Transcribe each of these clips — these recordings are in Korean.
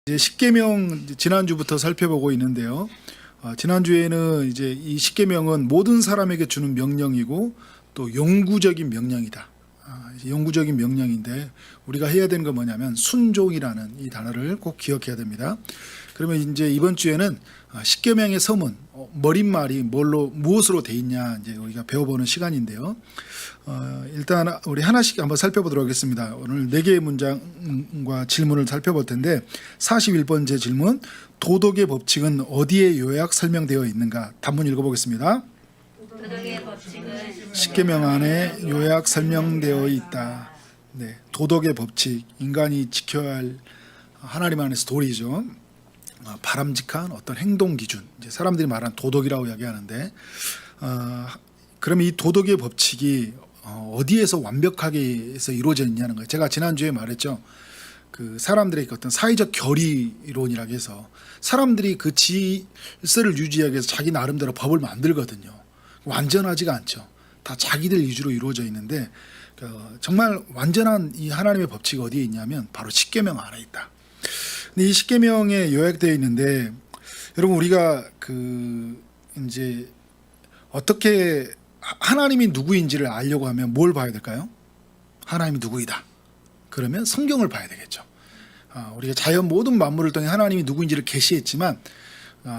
이제 십계명 지난주부터 살펴보고 있는데요. 지난주에는 이제 이 십계명은 모든 사람에게 주는 명령이고 또 영구적인 명령이다. 영구적인 명령인데 우리가 해야 되는 건 뭐냐면 순종이라는 이 단어를 꼭 기억해야 됩니다. 그러면 이제 이번 주에는 십계명의 서문 머릿말이 무엇으로 돼 있냐 이제 우리가 배워보는 시간인데요. 일단 우리 하나씩 한번 살펴보도록 하겠습니다. 오늘 4개의 문장과 질문을 살펴볼 텐데 41번째 질문, 도덕의 법칙은 어디에 요약 설명되어 있는가? 단문 읽어보겠습니다. 도덕의 법칙은 십계명 안에 요약 설명되어 있다. 네, 도덕의 법칙, 인간이 지켜야 할 하나님 안에서 도리죠. 바람직한 어떤 행동 기준, 이제 사람들이 말하는 도덕이라고 이야기하는데, 그러면 이 도덕의 법칙이 어디에서 완벽하게 해서 이루어져 있냐는 거예요. 제가 지난주에 말했죠. 그 사람들의 어떤 사회적 결의론이라고 해서 사람들이 그 질서를 유지하기 위해서 자기 나름대로 법을 만들거든요. 완전하지가 않죠. 다 자기들 위주로 이루어져 있는데 정말 완전한 이 하나님의 법칙이 어디에 있냐면 바로 십계명 안에 있다. 근데 이 십계명에 요약되어 있는데 여러분 우리가 이제 어떻게 하나님이 누구인지를 알려고 하면 뭘 봐야 될까요? 하나님이 누구이다. 그러면 성경을 봐야 되겠죠. 우리가 자연 모든 만물을 통해 하나님이 누구인지를 계시했지만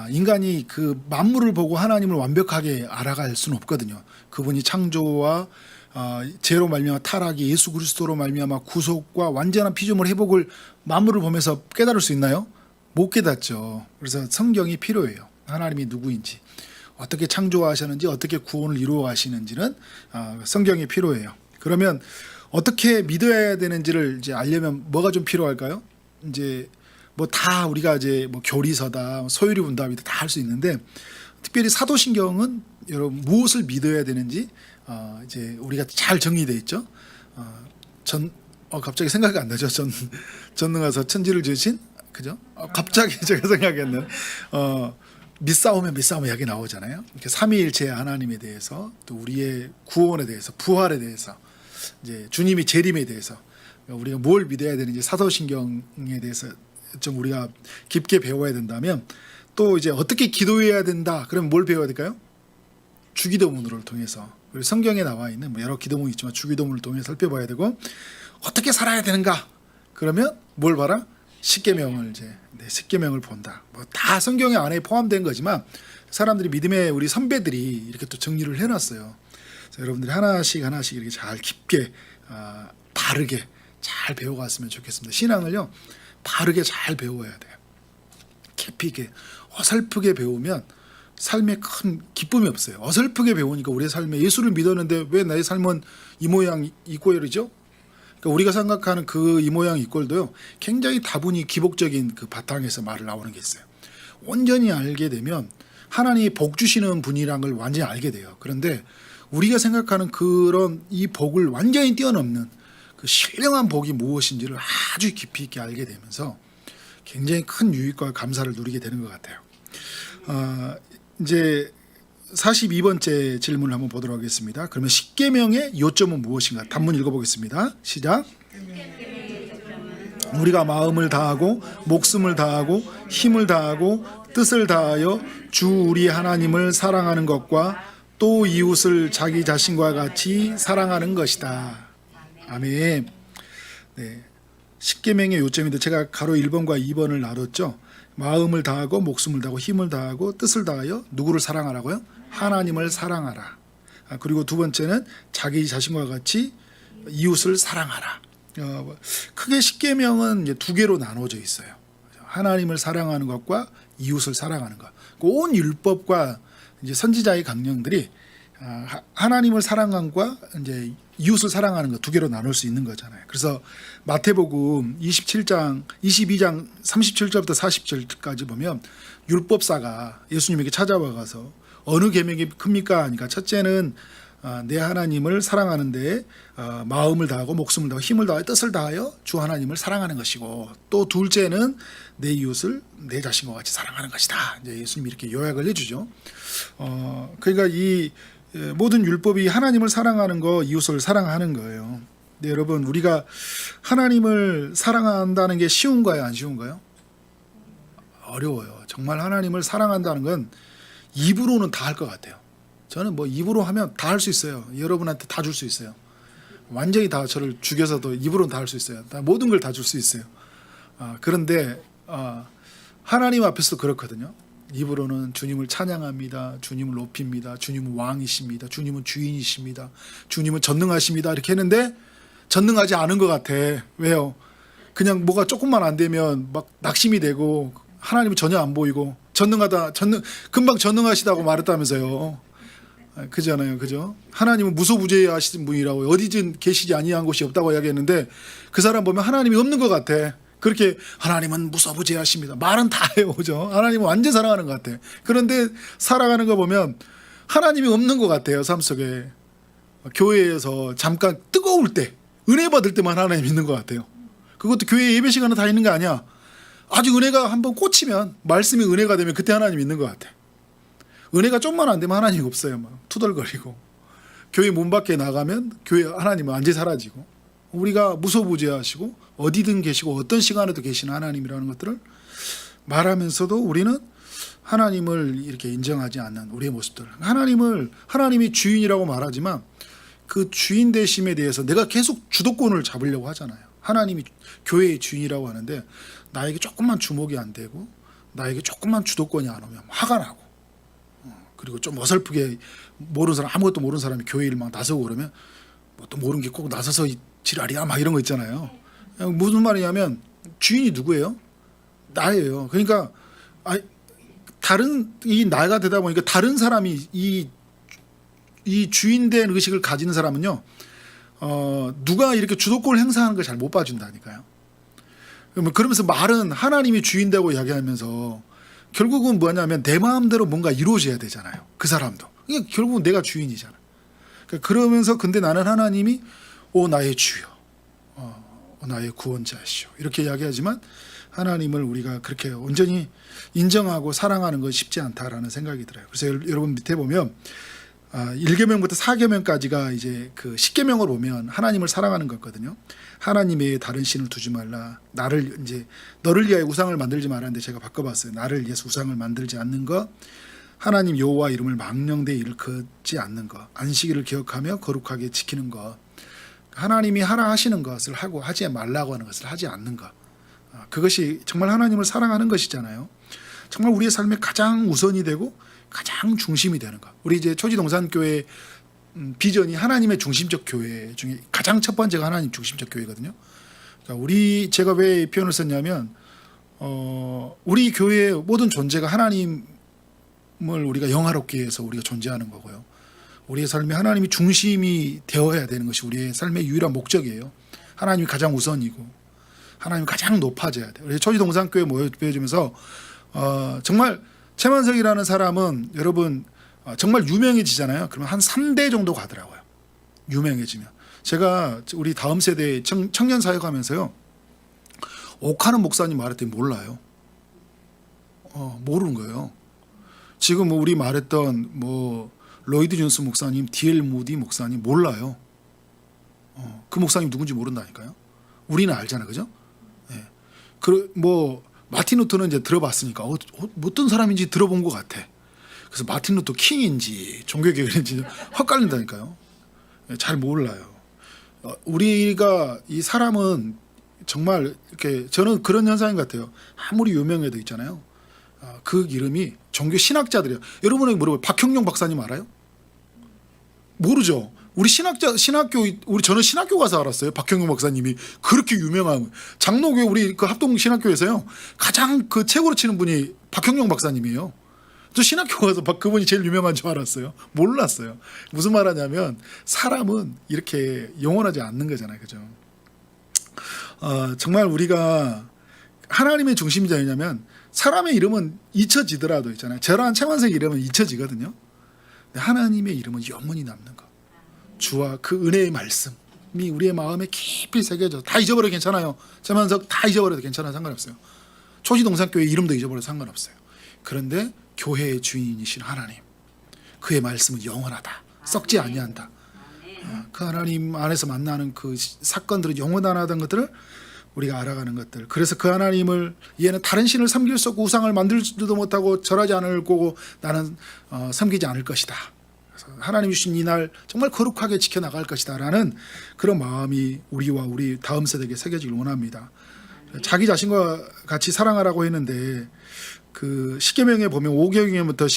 인간이 그 만물을 보고 하나님을 완벽하게 알아갈 수는 없거든요. 그분이 창조와 죄로 말미암아 타락이 예수 그리스도로 말미암아 구속과 완전한 피조물 회복을 만물을 보면서 깨달을 수 있나요? 못 깨닫죠. 그래서 성경이 필요해요. 하나님이 누구인지, 어떻게 창조하셨는지, 어떻게 구원을 이루어 가시는지는 성경이 필요해요. 그러면 어떻게 믿어야 되는지를 이제 알려면 뭐가 좀 필요할까요? 이제 뭐 다 우리가 이제 뭐 교리서다, 소유리 분답이다 다 할 수 있는데 특별히 사도신경은 여러분 무엇을 믿어야 되는지 이제 우리가 잘 정리되어 있죠. 갑자기 생각이 안 나죠. 전능하사 천지를 지으신 그죠? 갑자기 제가 생각이 안 나요. 믿사오면 이야기 나오잖아요. 이렇게 삼위일체 하나님에 대해서 또 우리의 구원에 대해서 부활에 대해서 이제 주님이 재림에 대해서 우리가 뭘 믿어야 되는지 사도신경에 대해서 좀 우리가 깊게 배워야 된다면 또 이제 어떻게 기도해야 된다. 그러면 뭘 배워야 될까요? 주기도문을 통해서 우리 성경에 나와 있는 여러 기도문이 있지만 주기도문을 통해 살펴봐야 되고 어떻게 살아야 되는가? 그러면 뭘 봐라? 십계명을 십계명을 본다. 뭐 다 성경의 안에 포함된 거지만 사람들이 믿음의 우리 선배들이 이렇게 또 정리를 해놨어요. 그래서 여러분들이 하나씩 이렇게 잘 깊게 바르게 잘 배워갔으면 좋겠습니다. 신앙을요 바르게 잘 배워야 돼요. 깊이 있게 어설프게 배우면 삶에 큰 기쁨이 없어요. 어설프게 배우니까 우리의 삶에 예수를 믿었는데 왜 나의 삶은 이 모양 이 꼴이죠? 그러니까 우리가 생각하는 그 이 모양 이 꼴도요 굉장히 다분히 기복적인 그 바탕에서 말을 나오는 게 있어요. 온전히 알게 되면 하나님이 복 주시는 분이란 걸 완전히 알게 돼요. 그런데 우리가 생각하는 그런 이 복을 완전히 뛰어넘는 그 신령한 복이 무엇인지를 아주 깊이 있게 알게 되면서 굉장히 큰 유익과 감사를 누리게 되는 것 같아요. 이제 42번째 질문을 한번 보도록 하겠습니다. 그러면 십계명의 요점은 무엇인가? 단문 읽어보겠습니다. 시작. 우리가 마음을 다하고 목숨을 다하고 힘을 다하고 뜻을 다하여 주 우리 하나님을 사랑하는 것과 또 이웃을 자기 자신과 같이 사랑하는 것이다. 아멘. 네. 십계명의 요점인데 제가 가로 1번과 2번을 나눴죠. 마음을 다하고 목숨을 다하고 힘을 다하고 뜻을 다하여 누구를 사랑하라고요? 하나님을 사랑하라. 그리고 두 번째는 자기 자신과 같이 이웃을 사랑하라. 크게 십계명은 이제 두 개로 나눠져 있어요. 하나님을 사랑하는 것과 이웃을 사랑하는 것. 온 율법과 이제 선지자의 강령들이 하나님을 사랑함과 이제 이웃을 사랑하는 것 두 개로 나눌 수 있는 거잖아요. 그래서 마태복음 22장 37절부터 40절까지 보면 율법사가 예수님에게 찾아와 가서 어느 계명이 큽니까? 하니까 첫째는 내 하나님을 사랑하는데 마음을 다하고 목숨을 다하고 힘을 다하여 뜻을 다하여 주 하나님을 사랑하는 것이고 또 둘째는 내 이웃을 내 자신과 같이 사랑하는 것이다. 이제 예수님이 이렇게 요약을 해주죠. 그러니까 이 모든 율법이 하나님을 사랑하는 거, 이웃을 사랑하는 거예요. 네, 여러분 우리가 하나님을 사랑한다는 게 쉬운가요? 안 쉬운가요? 어려워요. 정말 하나님을 사랑한다는 건 입으로는 다 할 것 같아요. 저는 뭐 입으로 하면 다 할 수 있어요. 여러분한테 다 줄 수 있어요. 완전히 다 저를 죽여서도 입으로는 다 할 수 있어요. 다 모든 걸 다 줄 수 있어요. 그런데 하나님 앞에서도 그렇거든요. 입으로는 주님을 찬양합니다. 주님을 높입니다. 주님은 왕이십니다. 주님은 주인이십니다. 주님은 전능하십니다. 이렇게 했는데 전능하지 않은 것 같아. 왜요? 그냥 뭐가 조금만 안 되면 막 낙심이 되고 하나님은 전혀 안 보이고 금방 전능하시다고 말했다면서요. 그잖아요. 그죠? 하나님은 무소부재하신 분이라고 어디든 계시지 아니한 곳이 없다고 이야기했는데 그 사람 보면 하나님이 없는 것 같아. 그렇게 하나님은 무소부재하십니다. 말은 다 해요. 그죠? 하나님은 완전 사랑하는 것 같아. 그런데 살아가는 거 보면 하나님이 없는 것 같아요. 삶 속에. 교회에서 잠깐 뜨거울 때 은혜 받을 때만 하나님 있는 것 같아요. 그것도 교회 예배 시간은 다 있는 거 아니야. 아주 은혜가 한번 꽂히면 말씀이 은혜가 되면 그때 하나님 있는 것 같아. 은혜가 좀만 안 되면 하나님 없어요. 막 투덜거리고 교회 문 밖에 나가면 교회 하나님은 완전히 사라지고 우리가 무소부재하시고 어디든 계시고 어떤 시간에도 계시는 하나님이라는 것들을 말하면서도 우리는 하나님을 이렇게 인정하지 않는 우리의 모습들. 하나님이 주인이라고 말하지만 그 주인 되심에 대해서 내가 계속 주도권을 잡으려고 하잖아요. 하나님이 교회의 주인이라고 하는데 나에게 조금만 주목이 안 되고 나에게 조금만 주도권이 안 오면 화가 나고 그리고 좀 어설프게 모르는 사람 아무것도 모르는 사람이 교회를 막 나서고 그러면 뭐 또 모르는 게 꼭 나서서 지랄이야 막 이런 거 있잖아요. 무슨 말이냐면 주인이 누구예요? 나예요. 그러니까 다른 이 나가 되다 보니까 다른 사람이 이 주인된 의식을 가지는 사람은요. 누가 이렇게 주도권을 행사하는 걸 잘 못 봐준다니까요. 그러면서 말은 하나님이 주인되고 이야기하면서 결국은 뭐냐면 내 마음대로 뭔가 이루어져야 되잖아요. 그 사람도. 그러니까 결국은 내가 주인이잖아. 그러면서 근데 나는 하나님이 나의 주여, 나의 구원자시오 이렇게 이야기하지만 하나님을 우리가 그렇게 온전히 인정하고 사랑하는 건 쉽지 않다라는 생각이 들어요. 그래서 여러분 밑에 보면 1계명부터 4계명까지가 이제 그 10계명을 보면 하나님을 사랑하는 거거든요. 하나님의 다른 신을 두지 말라. 너를 위하여 우상을 만들지 말았는데 제가 바꿔봤어요. 나를 위해서 우상을 만들지 않는 것. 하나님 여호와 이름을 망령되이 일컫지 않는 것. 안식일을 기억하며 거룩하게 지키는 것. 하나님이 하라 하시는 것을 하고 하지 말라고 하는 것을 하지 않는 것. 그것이 정말 하나님을 사랑하는 것이잖아요. 정말 우리의 삶에 가장 우선이 되고 가장 중심이 되는 것. 우리 이제 초지동산교회 비전이 하나님의 중심적 교회 중에 가장 첫 번째가 하나님 중심적 교회거든요. 그러니까 제가 왜 이 표현을 썼냐면 우리 교회의 모든 존재가 하나님을 우리가 영화롭게 해서 우리가 존재하는 거고요. 우리의 삶에 하나님이 중심이 되어야 되는 것이 우리의 삶의 유일한 목적이에요. 하나님이 가장 우선이고 하나님이 가장 높아져야 돼요. 우리 초지동산교회 모여주면서 정말 최만석이라는 사람은 여러분 정말 유명해지잖아요. 그러면 한 3대 정도 가더라고요. 유명해지면. 제가 우리 다음 세대 청년 사역하면서요. 옥하는 목사님 말했더니 몰라요. 모르는 거예요. 지금 우리 말했던 로이드 존스 목사님, D.L. 무디 목사님 몰라요. 그 목사님 누군지 모른다니까요. 우리는 알잖아, 그죠? 네. 마틴 루터는 이제 들어봤으니까 어떤 사람인지 들어본 것 같아. 그래서 마틴 루터 킹인지 종교개혁인지 헷갈린다니까요. 잘 몰라요. 우리가 이 사람은 정말 이렇게 저는 그런 현상인 것 같아요. 아무리 유명해도 있잖아요. 그 이름이 종교 신학자들이에요. 여러분에게 물어봐요. 박형룡 박사님 알아요? 모르죠. 저는 신학교 가서 알았어요. 박형룡 박사님이 그렇게 유명한 장로교회 우리 그 합동 신학교에서요. 가장 그 최고로 치는 분이 박형룡 박사님이에요. 저 신학교 가서 그분이 제일 유명한 줄 알았어요. 몰랐어요. 무슨 말하냐면 사람은 이렇게 영원하지 않는 거잖아요. 그죠? 정말 우리가 하나님의 중심이 되냐면 사람의 이름은 잊혀지더라도 있잖아요. 저랑 최만석 이름은 잊혀지거든요. 하나님의 이름은 영원히 남는 것. 주와 그 은혜의 말씀이 우리의 마음에 깊이 새겨져. 다 잊어버려도 괜찮아요. 최만석 다 잊어버려도 괜찮아요. 상관없어요. 초지동산교회 이름도 잊어버려도 상관없어요. 그런데 교회의 주인이신 하나님, 그의 말씀은 영원하다. 썩지 아니한다. 그 하나님 안에서 만나는 그 사건들은 영원하다는 것들을 우리가 알아가는 것들. 그래서 그 하나님을 얘는 다른 신을 섬길 수 없고 우상을 만들지도 못하고 절하지 않을 거고 나는 섬기지 않을 것이다. 그래서 하나님 주신 이 날 정말 거룩하게 지켜나갈 것이다라는 그런 마음이 우리와 우리 다음 세대에게 새겨지길 원합니다. 자기 자신과 같이 사랑하라고 했는데 그 십계명에 보면 5계명부터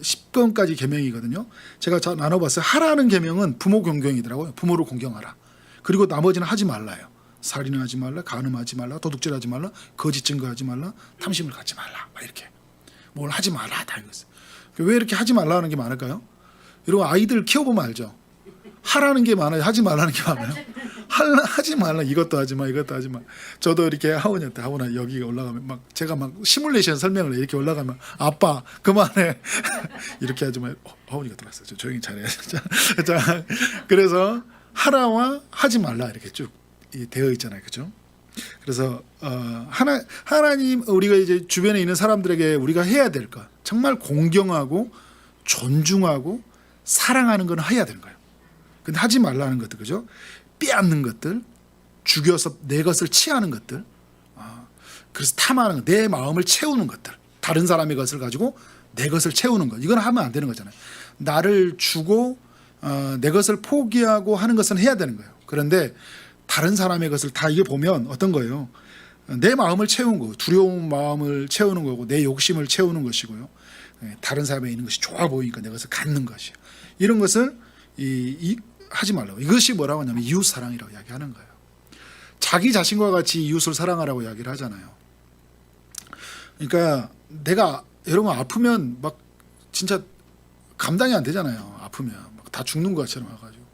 10권까지 계명이거든요. 제가 나눠봤어요. 하라는 계명은 부모 공경이더라고요. 부모를 공경하라. 그리고 나머지는 하지 말라요. 살인하지 말라, 간음하지 말라, 도둑질하지 말라, 거짓 증거하지 말라, 탐심을 갖지 말라. 막 이렇게 뭘 하지 말라 다 이거였어요. 왜 이렇게 하지 말라는 게 많을까요? 여러분 아이들 키워보면 알죠. 하라는 게 많아요. 하지 말라는 게 많아요. 하지 말라. 이것도 하지 마, 이것도 하지 마. 저도 이렇게 하원이한테 하원아 여기가 올라가면 막 제가 막 시뮬레이션 설명을 해. 이렇게 올라가면 아빠 그만해. 이렇게 하지 마. 하원이가 들어왔어요. 저 조용히 잘해야죠. 자, 그래서 하라와 하지 말라 이렇게 쭉 되어 있잖아요, 그죠? 그래서 하나님 우리가 이제 주변에 있는 사람들에게 우리가 해야 될 것, 정말 공경하고 존중하고 사랑하는 건 해야 되는 거예요. 근데 하지 말라는 것들, 그죠? 빼앗는 것들, 죽여서 내 것을 취하는 것들, 그래서 탐하는 것, 내 마음을 채우는 것들, 다른 사람의 것을 가지고 내 것을 채우는 것, 이건 하면 안 되는 거잖아요. 나를 주고 내 것을 포기하고 하는 것은 해야 되는 거예요. 그런데 다른 사람의 것을 다 이게 보면 어떤 거예요? 내 마음을 채우는 거고, 두려운 마음을 채우는 거고, 내 욕심을 채우는 것이고요. 다른 사람에 있는 것이 좋아 보이니까 내 것을 갖는 것이에요. 이런 것을 하지 말라고. 이것이 뭐라고 하냐면 이웃 사랑이라고 이야기하는 거예요. 자기 자신과 같이 이웃을 사랑하라고 이야기를 하잖아요. 그러니까 내가 여러분 아프면 막 진짜 감당이 안 되잖아요. 아프면 막 다 죽는 것처럼 와가지고.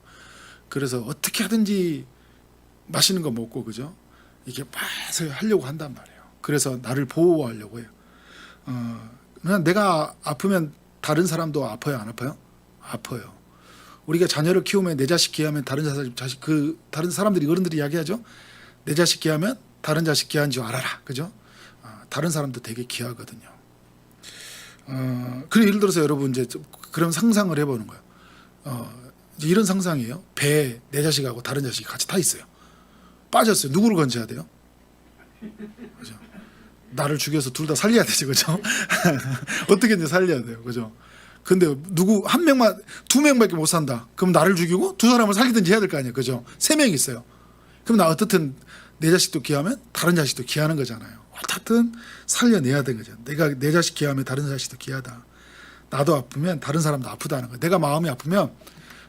그래서 어떻게 하든지 맛있는 거 먹고 그죠? 이렇게 맛을 하려고 한단 말이에요. 그래서 나를 보호하려고 해요. 그냥 내가 아프면 다른 사람도 아파요, 안 아파요? 아파요. 우리가 자녀를 키우면 내 자식 귀하면 다른 자식 다른 사람들이 어른들이 이야기하죠. 내 자식 귀하면 다른 자식 귀한 줄 알아라, 그죠? 다른 사람도 되게 귀하거든요. 그리고 예를 들어서 여러분 이제 그런 상상을 해보는 거예요. 이제 이런 상상이에요. 배에 내 자식하고 다른 자식이 같이 타 있어요. 빠졌어요. 누구를 건져야 돼요? 그죠? 나를 죽여서 둘 다 살려야 되죠, 그죠? 어떻게든 살려야 돼요, 그죠? 근데 누구 한 명만 두 명밖에 못 산다. 그럼 나를 죽이고 두 사람을 살리든지 해야 될 거 아니에요, 그죠? 세 명 있어요. 그럼 나 어떻든 내 자식도 귀하면 다른 자식도 귀하는 거잖아요. 어떻든 살려내야 되는 거죠. 내가 내 자식 귀하면 다른 자식도 귀하다. 나도 아프면 다른 사람도 아프다는 거예요. 내가 마음이 아프면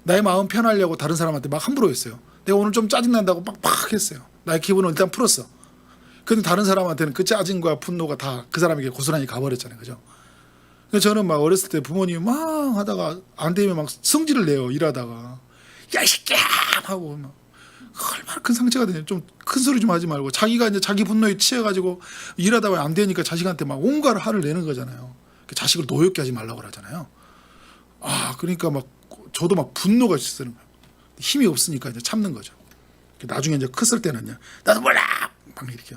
나의 마음 편하려고 다른 사람한테 막 함부로 했어요. 내가 오늘 좀 짜증난다고 빡빡 했어요. 나의 기분을 일단 풀었어. 근데 다른 사람한테는 그 짜증과 분노가 다 그 사람에게 고스란히 가버렸잖아요, 그죠? 저는 막 어렸을 때 부모님이 막 하다가 안 되면 막 성질을 내요. 일하다가 야 이 새끼야 하고 막 얼마나 큰 상처가 되냐. 좀 큰 소리 좀 하지 말고 자기가 이제 자기 분노에 취해가지고 일하다가 안 되니까 자식한테 막 온갖 화를 내는 거잖아요. 자식을 노엽게 하지 말라고 그러잖아요. 그러니까 막 저도 막 분노가 있었는 거예요. 힘이 없으니까 이제 참는 거죠. 나중에 이제 컸을 때는요. 나도 몰라 막 이렇게.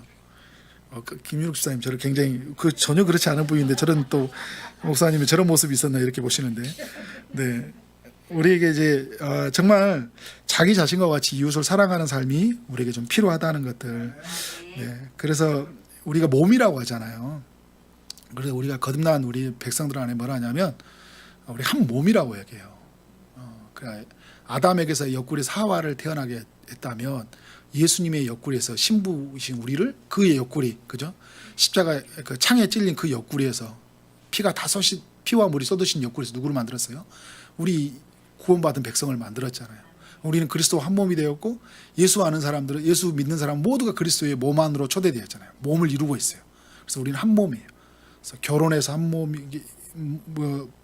김윤욱 집사님 저를 굉장히 전혀 그렇지 않은 분인데 저런 또 목사님이 저런 모습이 있었나 이렇게 보시는데, 네, 우리에게 이제 정말 자기 자신과 같이 이웃을 사랑하는 삶이 우리에게 좀 필요하다는 것들. 네, 그래서 우리가 몸이라고 하잖아요. 그래서 우리가 거듭난 우리 백성들 안에 뭐라 하냐면 우리 한 몸이라고 얘기해요. 그러니까 아담에게서 옆구리에서 하와를 태어나게 했다면 예수님의 옆구리에서 신부이신 우리를 그의 옆구리, 그죠? 십자가 그 창에 찔린 그 옆구리에서 피와 물이 쏟으신 옆구리에서 누구를 만들었어요? 우리 구원받은 백성을 만들었잖아요. 우리는 그리스도와 한 몸이 되었고 예수 아는 사람들은 예수 믿는 사람 모두가 그리스도의 몸 안으로 초대되었잖아요. 몸을 이루고 있어요. 그래서 우리는 한 몸이에요. 그래서 결혼해서 한 몸이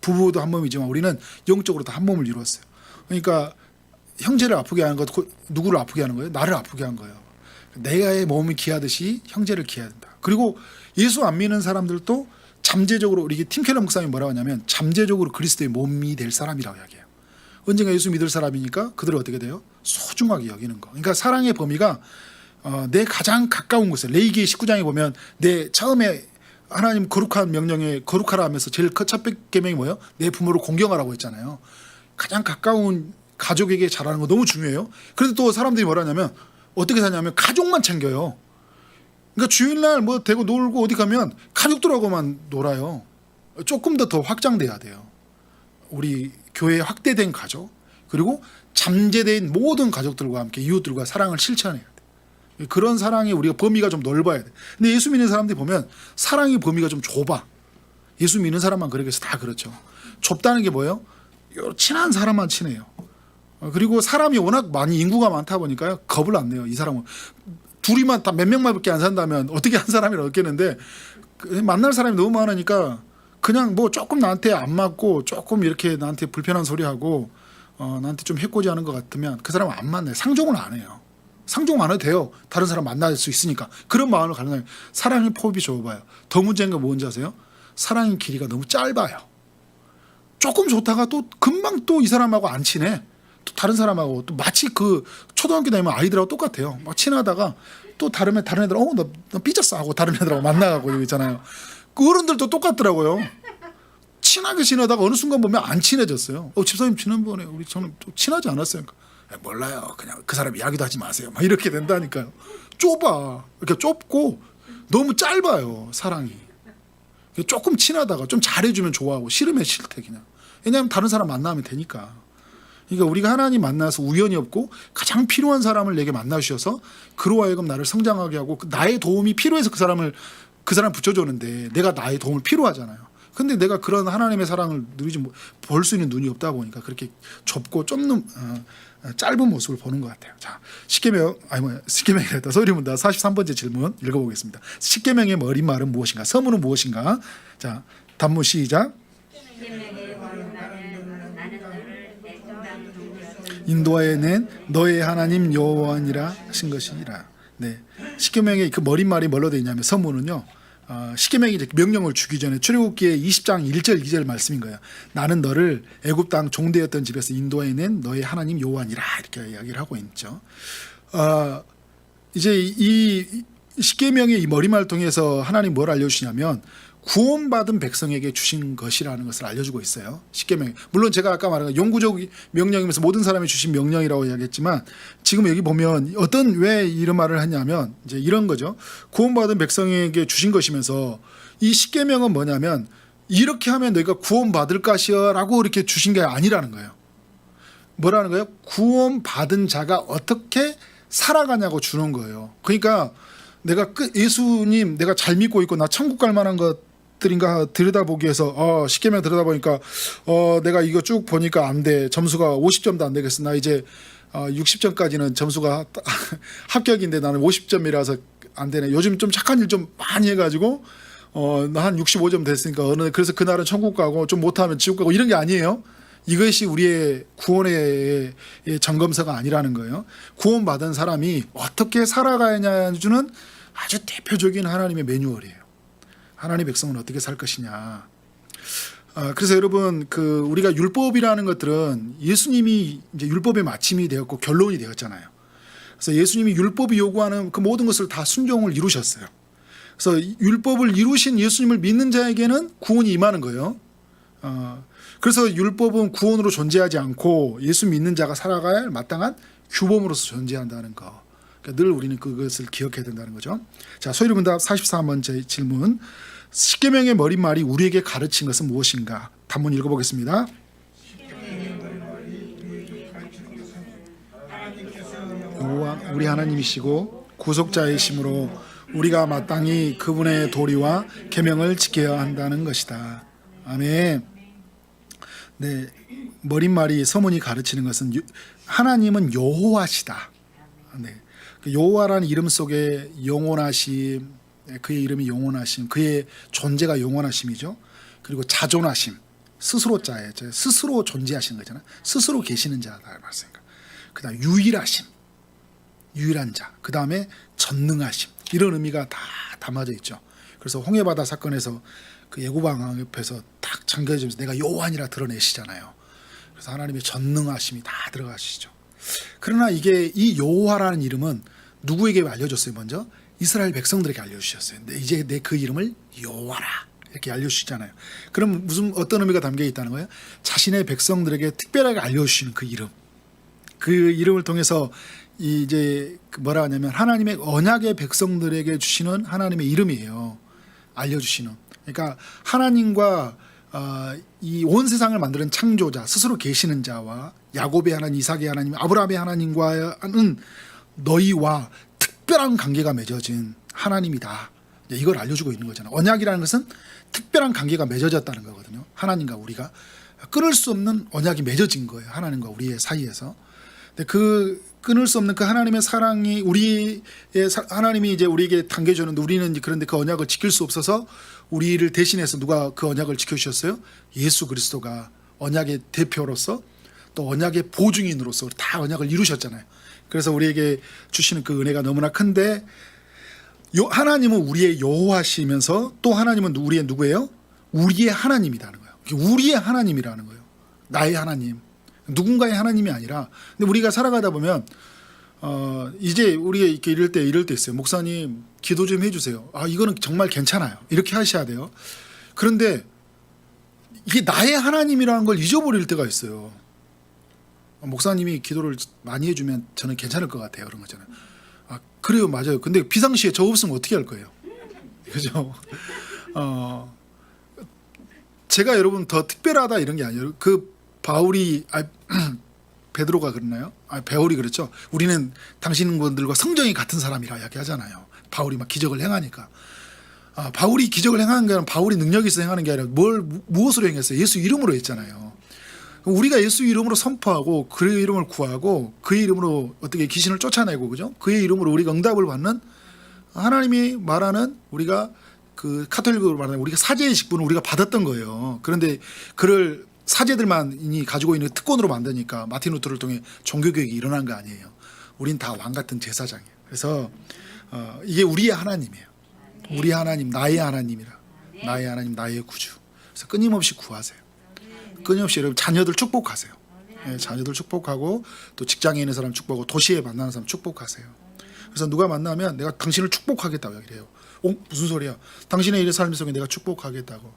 부부도 한 몸이지만 우리는 영적으로도 한 몸을 이루었어요. 그러니까 형제를 아프게 하는 것, 누구를 아프게 하는 거예요? 나를 아프게 한 거예요. 내가의 몸이 귀하듯이 형제를 귀해야 된다. 그리고 예수 안 믿는 사람들도 잠재적으로 우리 팀켈러 목사님이 뭐라고 하냐면 잠재적으로 그리스도의 몸이 될 사람이라고 이야기해요. 언젠가 예수 믿을 사람이니까 그들을 어떻게 돼요? 소중하게 여기는 거. 그러니까 사랑의 범위가 내 가장 가까운 곳에 레위기 19장에 보면 내 처음에 하나님 거룩한 명령에 거룩하라 하면서 제일 첫 계명이 뭐예요? 내 부모를 공경하라고 했잖아요. 가장 가까운 가족에게 잘하는 거 너무 중요해요. 그래도 또 사람들이 뭐라 하냐면 어떻게 사냐면 가족만 챙겨요. 그러니까 주일날 뭐 대고 놀고 어디 가면 가족들하고만 놀아요. 조금 더 확장돼야 돼요. 우리 교회에 확대된 가족, 그리고 잠재된 모든 가족들과 함께 이웃들과 사랑을 실천해야 돼. 그런 사랑이 우리가 범위가 좀 넓어야 돼. 근데 예수 믿는 사람들이 보면 사랑의 범위가 좀 좁아. 예수 믿는 사람만 그렇게 해서 다 그렇죠. 좁다는 게 뭐예요? 친한 사람만 친해요. 그리고 사람이 워낙 많이 인구가 많다 보니까요, 겁을 안 내요. 이 사람은 둘이만 다 몇 명만밖에 안 산다면 어떻게 한 사람이라 얻겠는데, 만날 사람이 너무 많으니까 그냥 뭐 조금 나한테 안 맞고 조금 이렇게 나한테 불편한 소리 하고 나한테 좀 해코지하는 것 같으면 그 사람은 안 만나요. 상종을 안 해요. 상종 안 해도 돼요. 다른 사람 만날 수 있으니까. 그런 마음을 가는 사람이. 사랑의 폭이 좁아요. 더 문제인 건 뭔지 아세요? 사랑의 길이가 너무 짧아요. 조금 좋다가 또 금방 또 이 사람하고 안 친해. 또 다른 사람하고 또 마치 그 초등학교 다니면 아이들하고 똑같아요. 막 친하다가 또 다른 애들 너 삐졌어 하고 다른 애들하고 만나가고 이거 있잖아요. 그 어른들도 똑같더라고요. 친하게 지내다가 어느 순간 보면 안 친해졌어요. 집사님 지난번에 저는 좀 친하지 않았어요. 몰라요. 그냥 그 사람 이야기도 하지 마세요. 막 이렇게 된다니까요. 좁아. 이렇게 좁고 너무 짧아요. 사랑이. 조금 친하다가 좀 잘해주면 좋아하고 싫으면 싫대 그냥. 왜냐하면 다른 사람 만나면 되니까. 그러니까 우리가 하나님 만나서 우연이 없고 가장 필요한 사람을 내게 만나주셔서 그로 하여금 나를 성장하게 하고 나의 도움이 필요해서 그 사람 붙여줬는데 내가 나의 도움을 필요하잖아요. 근데 내가 그런 하나님의 사랑을 볼 수 있는 눈이 없다 보니까 그렇게 좁고 좁는 짧은 모습을 보는 것 같아요. 자, 십계명이랬다. 소리 문다. 43번째 질문 읽어보겠습니다. 십계명의 머릿말은 무엇인가? 서문은 무엇인가? 자, 단문 시작. 인도하여 낸 너의 하나님 여호와니라 하신 것이니라. 네, 십계명의 그 머릿말이 뭘로 되어 있냐면 서문은요. 십계명이 이제 명령을 주기 전에 출애굽기의 20장 1절 2절 말씀인 거예요. 나는 너를 애굽 땅 종되었던 집에서 인도해 낸 너의 하나님 여호와니라 이렇게 이야기를 하고 있죠. 이제 이 십계명의 이 머리말을 통해서 하나님 뭘 알려주시냐면 구원받은 백성에게 주신 것이라는 것을 알려주고 있어요. 십계명. 물론 제가 아까 말한 영구적 명령이면서 모든 사람이 주신 명령이라고 이야기했지만 지금 여기 보면 왜 이런 말을 하냐면 이제 이런 거죠. 구원받은 백성에게 주신 것이면서 이 십계명은 뭐냐면 이렇게 하면 너희가 구원받을 것이라고 이렇게 주신 게 아니라는 거예요. 뭐라는 거예요? 구원받은 자가 어떻게 살아가냐고 주는 거예요. 그러니까 내가 예수님 내가 잘 믿고 있고 나 천국 갈 만한 것들인가 들여다보기 위해서 십계명 들여다보니까 내가 이거 쭉 보니까 안 돼. 점수가 50점도 안 되겠어. 나 이제 60점까지는 점수가 합격인데 나는 50점이라서 안 되네. 요즘 좀 착한 일 좀 많이 해가지고 나 한 65점 됐으니까 그래서 그날은 천국 가고 좀 못하면 지옥 가고 이런 게 아니에요. 이것이 우리의 구원의 점검서가 아니라는 거예요. 구원받은 사람이 어떻게 살아가야냐는 아주 대표적인 하나님의 매뉴얼이에요. 하나님의 백성은 어떻게 살 것이냐. 그래서 여러분 우리가 율법이라는 것들은 예수님이 이제 율법의 마침이 되었고 결론이 되었잖아요. 그래서 예수님이 율법이 요구하는 그 모든 것을 다 순종을 이루셨어요. 그래서 율법을 이루신 예수님을 믿는 자에게는 구원이 임하는 거예요. 그래서 율법은 구원으로 존재하지 않고 예수 믿는 자가 살아가야 할 마땅한 규범으로서 존재한다는 거. 그러니까 늘 우리는 그것을 기억해야 된다는 거죠. 자, 소위문답 43번째 질문. 십계명의 머릿말이 우리에게 가르친 것은 무엇인가? 단문 읽어보겠습니다. 여호와 우리 하나님이시고 구속자이심으로 우리가 마땅히 그분의 도리와 계명을 지켜야 한다는 것이다. 아멘. 네, 머릿말이 서문이 가르치는 것은 하나님은 여호와시다. 네, 여호와라는 이름 속에 영원하심, 그의 이름이 영원하심, 그의 존재가 영원하심이죠. 그리고 자존하심, 스스로 자예요. 스스로 존재하시는 거잖아요. 스스로 계시는 자다 말씀입니다. 그다음 유일하심, 유일한 자. 그다음에 전능하심. 이런 의미가 다 담아져 있죠. 그래서 홍해바다 사건에서 그 예고방 옆에서 딱 잠겨지면서 내가 여호와니라 드러내시잖아요. 그래서 하나님의 전능하심이 다 들어가시죠. 그러나 이 여호와라는 이름은 누구에게 알려줬어요? 먼저 이스라엘 백성들에게 알려주셨어요. 근데 이제 내 그 이름을 여호와라 이렇게 알려주시잖아요. 그럼 어떤 의미가 담겨 있다는 거예요? 자신의 백성들에게 특별하게 알려주시는 그 이름, 그 이름을 통해서 이제 뭐라 하냐면 하나님의 언약의 백성들에게 주시는 하나님의 이름이에요. 알려주시는. 그러니까 하나님과 이 온 세상을 만드는 창조자, 스스로 계시는 자와 야곱의 하나님, 이삭의 하나님, 아브라함의 하나님과는 너희와 특별한 관계가 맺어진 하나님이다. 이걸 알려주고 있는 거잖아요. 언약이라는 것은 특별한 관계가 맺어졌다는 거거든요. 하나님과 우리가 끊을 수 없는 언약이 맺어진 거예요. 하나님과 우리의 사이에서. 근데 그 끊을 수 없는 그 하나님의 사랑이 하나님이 이제 우리에게 당겨주는데 우리는 이제 그런데 그 언약을 지킬 수 없어서 우리를 대신해서 누가 그 언약을 지켜주셨어요? 예수 그리스도가 언약의 대표로서 또 언약의 보증인으로서 다 언약을 이루셨잖아요. 그래서 우리에게 주시는 그 은혜가 너무나 큰데 하나님은 우리의 여호와시면서 또 하나님은 우리의 누구예요? 우리의 하나님이라는 거예요. 우리의 하나님이라는 거예요. 나의 하나님. 누군가의 하나님이 아니라. 근데 우리가 살아가다 보면 이제 우리가 이렇게 이럴 때 있어요. 목사님 기도 좀 해주세요. 이거는 정말 괜찮아요. 이렇게 하셔야 돼요. 그런데 이게 나의 하나님이라는 걸 잊어버릴 때가 있어요. 목사님이 기도를 많이 해주면 저는 괜찮을 것 같아요. 그런 거잖아요. 그래요, 맞아요. 근데 비상시에 저 없으면 어떻게 할 거예요? 그죠? 제가 여러분 더 특별하다 이런 게 아니에요. 그 바울이 베드로가 그러나요? 바울이 그렇죠. 우리는 당신분들과 성정이 같은 사람이라 이야기하잖아요. 바울이 막 기적을 행하니까. 바울이 기적을 행하는 게 아니라 바울이 능력이 있어 행하는 게 아니라 무엇으로 행했어요? 예수 이름으로 했잖아요. 우리가 예수 이름으로 선포하고 그의 이름을 구하고 그의 이름으로 어떻게 귀신을 쫓아내고 그죠? 그의 이름으로 우리가 응답을 받는 하나님이 말하는 우리가 그 카톨릭으로 말하는 우리가 사제의 직분을 우리가 받았던 거예요. 그런데 그를 사제들만이 가지고 있는 특권으로 만드니까 마틴 루터를 통해 종교개혁이 일어난 거 아니에요. 우린 다 왕 같은 제사장이에요. 그래서 이게 우리의 하나님이에요. 우리 하나님, 나의 하나님이라. 나의 하나님, 나의 구주. 그래서 끊임없이 구하세요. 끊임없이 여러분 자녀들 축복하세요. 자녀들 축복하고 또 직장에 있는 사람 축복하고 도시에 만나는 사람 축복하세요. 그래서 누가 만나면 내가 당신을 축복하겠다고 얘기를 해요. 무슨 소리야? 당신의 일의 삶 속에 내가 축복하겠다고.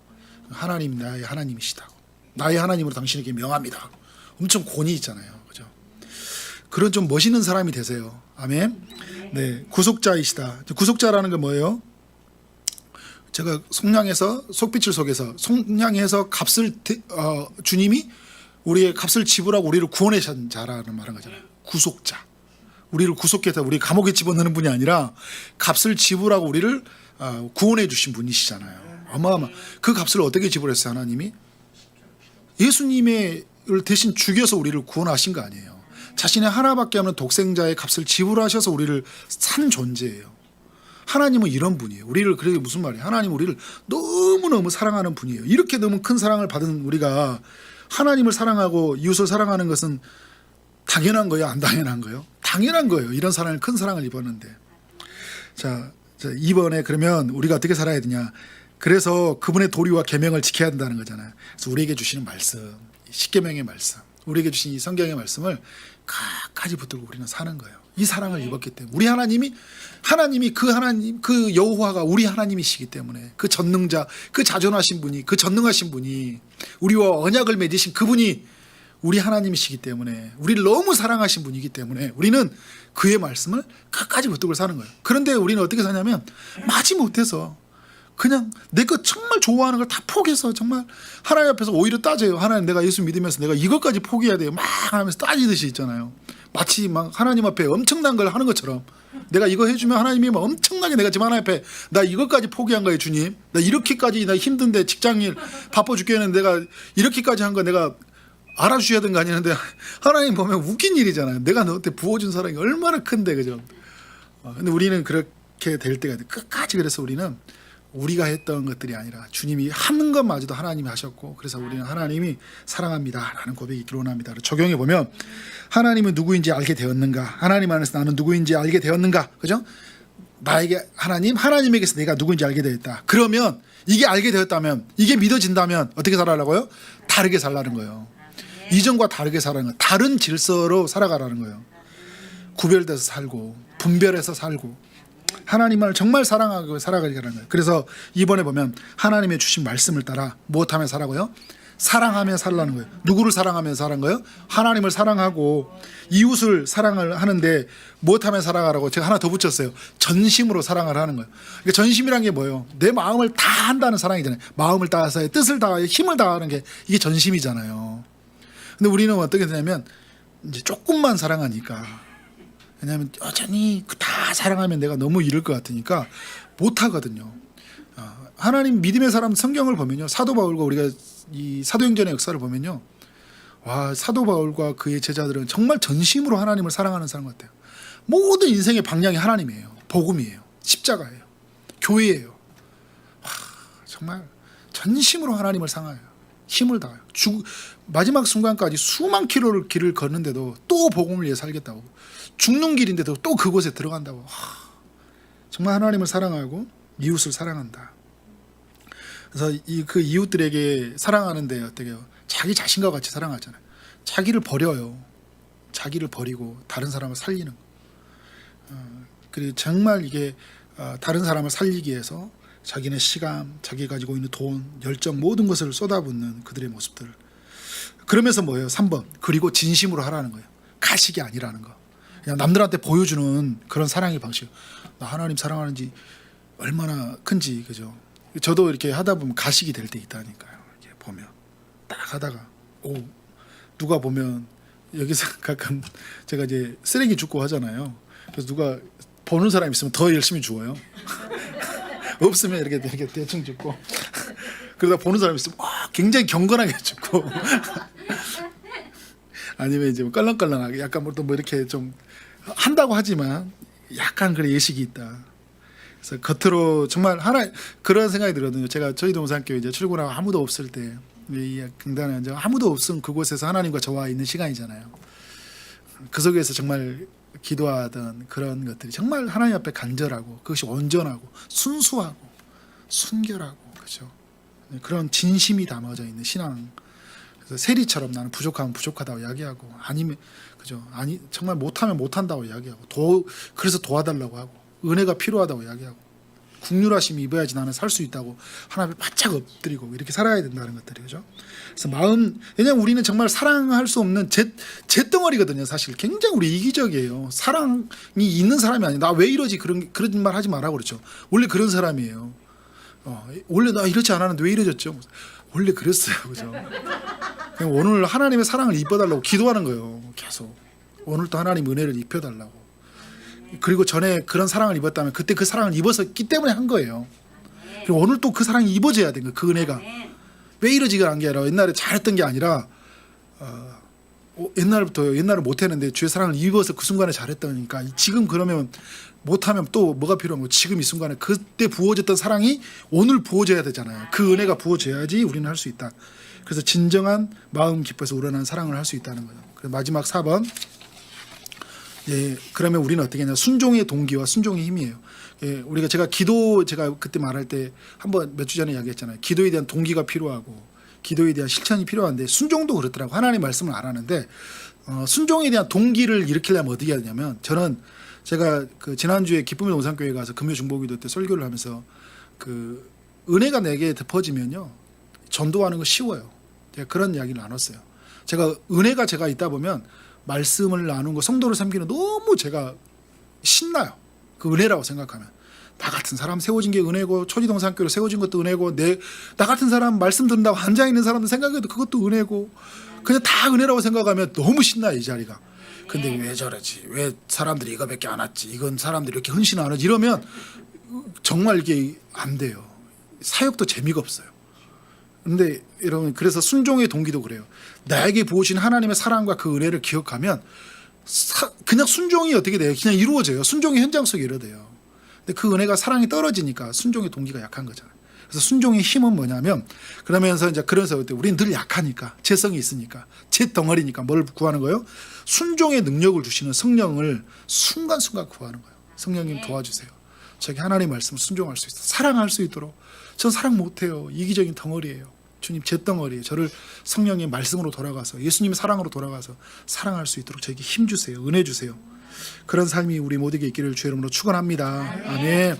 하나님 나의 하나님이시다고. 나의 하나님으로 당신에게 명합니다. 엄청 권위 있잖아요. 그죠? 그런 좀 멋있는 사람이 되세요. 아멘. 네, 구속자이시다. 구속자라는 건 뭐예요? 제가 속량해서 속빛을 속에서 속량해서 값을 주님이 우리의 값을 지불하고 우리를 구원하신 자라는 말한 거잖아요. 구속자. 우리를 구속해서 우리 감옥에 집어넣는 분이 아니라 값을 지불하고 우리를 구원해 주신 분이시잖아요. 어마어마. 그 값을 어떻게 지불했어요? 하나님이 예수님을 대신 죽여서 우리를 구원하신 거 아니에요. 자신의 하나밖에 없는 독생자의 값을 지불하셔서 우리를 산 존재예요. 하나님은 이런 분이에요. 우리를 그게 무슨 말이에요? 하나님은 우리를 너무너무 사랑하는 분이에요. 이렇게 너무 큰 사랑을 받은 우리가 하나님을 사랑하고 이웃을 사랑하는 것은 당연한 거예요? 안 당연한 거예요? 당연한 거예요. 이런 사랑을 큰 사랑을 입었는데. 자, 이번에 그러면 우리가 어떻게 살아야 되냐? 그래서 그분의 도리와 계명을 지켜야 된다는 거잖아요. 그래서 우리에게 주시는 말씀, 십계명의 말씀, 우리에게 주신 이 성경의 말씀을 끝까지 붙들고 우리는 사는 거예요. 이 사랑을 입었기 때문에 우리 하나님이 그 여호와가 우리 하나님이시기 때문에 그 전능자, 그 자존하신 분이, 그 전능하신 분이 우리와 언약을 맺으신 그분이 우리 하나님이시기 때문에 우리를 너무 사랑하신 분이기 때문에 우리는 그의 말씀을 끝까지 붙들고 사는 거예요. 그런데 우리는 어떻게 사냐면 마지못해서 그냥 내 거 정말 좋아하는 걸 다 포기해서 정말 하나님 앞에서 오히려 따져요. 하나님 내가 예수 믿으면서 내가 이것까지 포기해야 돼요. 막 하면서 따지듯이 있잖아요. 마치 막 하나님 앞에 엄청난 걸 하는 것처럼 내가 이거 해주면 하나님이 막 엄청나게 내가 지금 하나님 앞에 나 이것까지 포기한 거예요. 주님 나 이렇게까지 나 힘든데 직장일 바빠 죽겠는데 내가 이렇게까지 한 거 내가 알아주셔야 되는 거 아니는데 하나님 보면 웃긴 일이잖아요. 내가 너한테 부어준 사랑이 얼마나 큰데 그죠? 근데 우리는 그렇게 될 때가 돼. 끝까지. 그래서 우리는 우리가 했던 것들이 아니라 주님이 하는 것마저도 하나님이 하셨고 그래서 우리는 하나님이 사랑합니다 라는 고백이 드러납니다. 적용해 보면 하나님은 누구인지 알게 되었는가? 하나님 안에서 나는 누구인지 알게 되었는가? 그죠? 나에게 하나님에게서 내가 누구인지 알게 되었다. 그러면 이게 알게 되었다면 이게 믿어진다면 어떻게 살아라고요? 다르게 살라는 거예요. 이전과 다르게 살아가는 거예요. 다른 질서로 살아가라는 거예요. 구별돼서 살고 분별해서 살고 하나님을 정말 사랑하고 살아가려는 거예요. 그래서 이번에 보면 하나님의 주신 말씀을 따라 무엇하며 살라고요? 사랑하며 살라는 거예요. 누구를 사랑하며 사는 거예요? 하나님을 사랑하고 이웃을 사랑을 하는데 무엇하며 사랑하라고 제가 하나 더 붙였어요. 전심으로 사랑을 하는 거예요. 그러니까 전심이란 게 뭐예요? 내 마음을 다 한다는 사랑이잖아요. 마음을 다해서 뜻을 다해 힘을 다하는 게 이게 전심이잖아요. 근데 우리는 어떻게 되냐면 이제 조금만 사랑하니까, 왜냐하면 여전히 다 사랑하면 내가 너무 이를 것 같으니까 못 하거든요. 하나님 믿음의 사람 성경을 보면요, 사도 바울과 우리가 이 사도행전의 역사를 보면요, 와, 사도 바울과 그의 제자들은 정말 전심으로 하나님을 사랑하는 사람 같아요. 모든 인생의 방향이 하나님이에요. 복음이에요. 십자가예요. 교회예요. 와, 정말 전심으로 하나님을 사랑해요. 힘을 다해요. 마지막 순간까지 수만 킬로를 길을 걷는데도 또 복음을 위해 살겠다고, 죽는 길인데도 또 그곳에 들어간다고. 와, 정말 하나님을 사랑하고 이웃을 사랑한다. 그래서 그 이웃들에게 사랑하는데 어떻게 해요? 자기 자신과 같이 사랑하잖아요. 자기를 버려요. 자기를 버리고 다른 사람을 살리는 거. 그리고 정말 이게 다른 사람을 살리기 위해서 자기네 시간, 자기 가지고 있는 돈, 열정 모든 것을 쏟아붓는 그들의 모습들. 그러면서 뭐예요? 3번. 그리고 진심으로 하라는 거예요. 가식이 아니라는 거. 그냥 남들한테 보여주는 그런 사랑의 방식. 나 하나님 사랑하는지 얼마나 큰지, 그죠? 저도 이렇게 하다 보면 가식이 될 때 있다니까요. 이렇게 보면 딱 하다가 누가 보면 여기서 가끔 제가 이제 쓰레기 줍고 하잖아요. 그래서 누가 보는 사람 있으면 더 열심히 주어요. 없으면 이렇게 대충 줍고 그러다 보는 사람 있으면 굉장히 경건하게 줍고 아니면 이제 껄렁껄렁하게 약간 뭐 이렇게 좀 한다고 하지만 약간 그런 예식이 있다. 그래서 겉으로 정말 그런 생각이 들거든요. 제가 저희 동산교회 이제 출근하고 아무도 없을 때, 이 강단에 앉아 아무도 없은 그곳에서 하나님과 저와 있는 시간이잖아요. 그 속에서 정말 기도하던 그런 것들이 정말 하나님 앞에 간절하고, 그것이 온전하고 순수하고 순결하고, 그렇죠. 그런 진심이 담아져 있는 신앙. 그래서 세리처럼 나는 부족하면 부족하다고 이야기하고, 아니면 그죠, 아니 정말 못하면 못한다고 이야기하고, 그래서 도와달라고 하고, 은혜가 필요하다고 이야기하고, 국률하심이 입어야지 나는 살 수 있다고 하나님 앞에 바짝 엎드리고 이렇게 살아야 된다는 것들이죠. 그래서 왜냐하면 우리는 정말 사랑할 수 없는 잿덩어리거든요. 사실 굉장히 우리 이기적이에요. 사랑이 있는 사람이 아니에요. 나 왜 이러지, 그런 말 하지 말라고 그렇죠. 원래 그런 사람이에요. 원래 나 이렇지 않았는데 왜 이러졌죠? 원래 그랬어요. 그죠? 그냥 오늘 하나님의 사랑을 입어달라고 기도하는 거예요. 계속 오늘 또 하나님 은혜를 입혀달라고. 그리고 전에 그런 사랑을 입었다면 그때 그 사랑을 입었었기 때문에 한 거예요. 그리고 오늘 또 그 사랑이 입어져야 되는 거예요. 그 은혜가 왜 이러지가 않은 게 아니라, 옛날에 잘했던 게 아니라 옛날에 못했는데 주의 사랑을 입어서 그 순간에 잘했다니까, 지금 그러면 못하면 또 뭐가 필요한 거예요? 지금 이 순간에 그때 부어졌던 사랑이 오늘 부어져야 되잖아요. 그 은혜가 부어져야지 우리는 할 수 있다. 그래서 진정한 마음 깊어서 우러난 사랑을 할 수 있다는 거예요. 그래서 마지막 4번. 예, 그러면 우리는 어떻게 하냐? 순종의 동기와 순종의 힘이에요. 예, 제가 그때 말할 때 한번 몇 주 전에 이야기했잖아요. 기도에 대한 동기가 필요하고 기도에 대한 실천이 필요한데, 순종도 그렇더라고. 하나님 말씀을 안 하는데 순종에 대한 동기를 일으키려면 어떻게 해야 되냐면, 제가 그 지난주에 기쁨의 동산교회 가서 금요 중보기도 때 설교를 하면서 그 은혜가 내게 덮어지면요, 전도하는 거 쉬워요. 제가 그런 이야기를 나눴어요. 은혜가 제가 있다 보면 말씀을 나누는 거, 성도를 섬기는 너무 제가 신나요. 그 은혜라고 생각하면. 나 같은 사람 세워진 게 은혜고, 초지동산교로 세워진 것도 은혜고, 나 같은 사람 말씀 듣는다고 앉아있는 사람들 생각해도 그것도 은혜고, 그냥 다 은혜라고 생각하면 너무 신나요, 이 자리가. 근데 왜 저러지? 왜 사람들이 이거밖에 안 왔지? 이건 사람들이 이렇게 헌신 안 하지? 이러면 정말 이게 안 돼요. 사역도 재미가 없어요. 근데 여러분, 그래서 순종의 동기도 그래요. 나에게 부으신 하나님의 사랑과 그 은혜를 기억하면 그냥 순종이 어떻게 돼요? 그냥 이루어져요. 순종의 현장 속에 이루어져요. 근데 그 은혜가, 사랑이 떨어지니까 순종의 동기가 약한 거잖아요. 그래서 순종의 힘은 뭐냐면, 그래서 우리는 늘 약하니까, 죄성이 있으니까, 잿덩어리니까 뭘 구하는 거예요? 순종의 능력을 주시는 성령을 순간순간 구하는 거예요. 성령님 도와주세요. 저기 하나님 말씀을 순종할 수 있어요. 사랑할 수 있도록. 전 사랑 못해요. 이기적인 덩어리예요. 주님, 잿덩어리예요. 저를 성령의 말씀으로 돌아가서, 예수님의 사랑으로 돌아가서 사랑할 수 있도록 저에게 힘 주세요. 은혜 주세요. 그런 삶이 우리 모두에게 있기를 주의 이름으로 축원합니다. 아멘.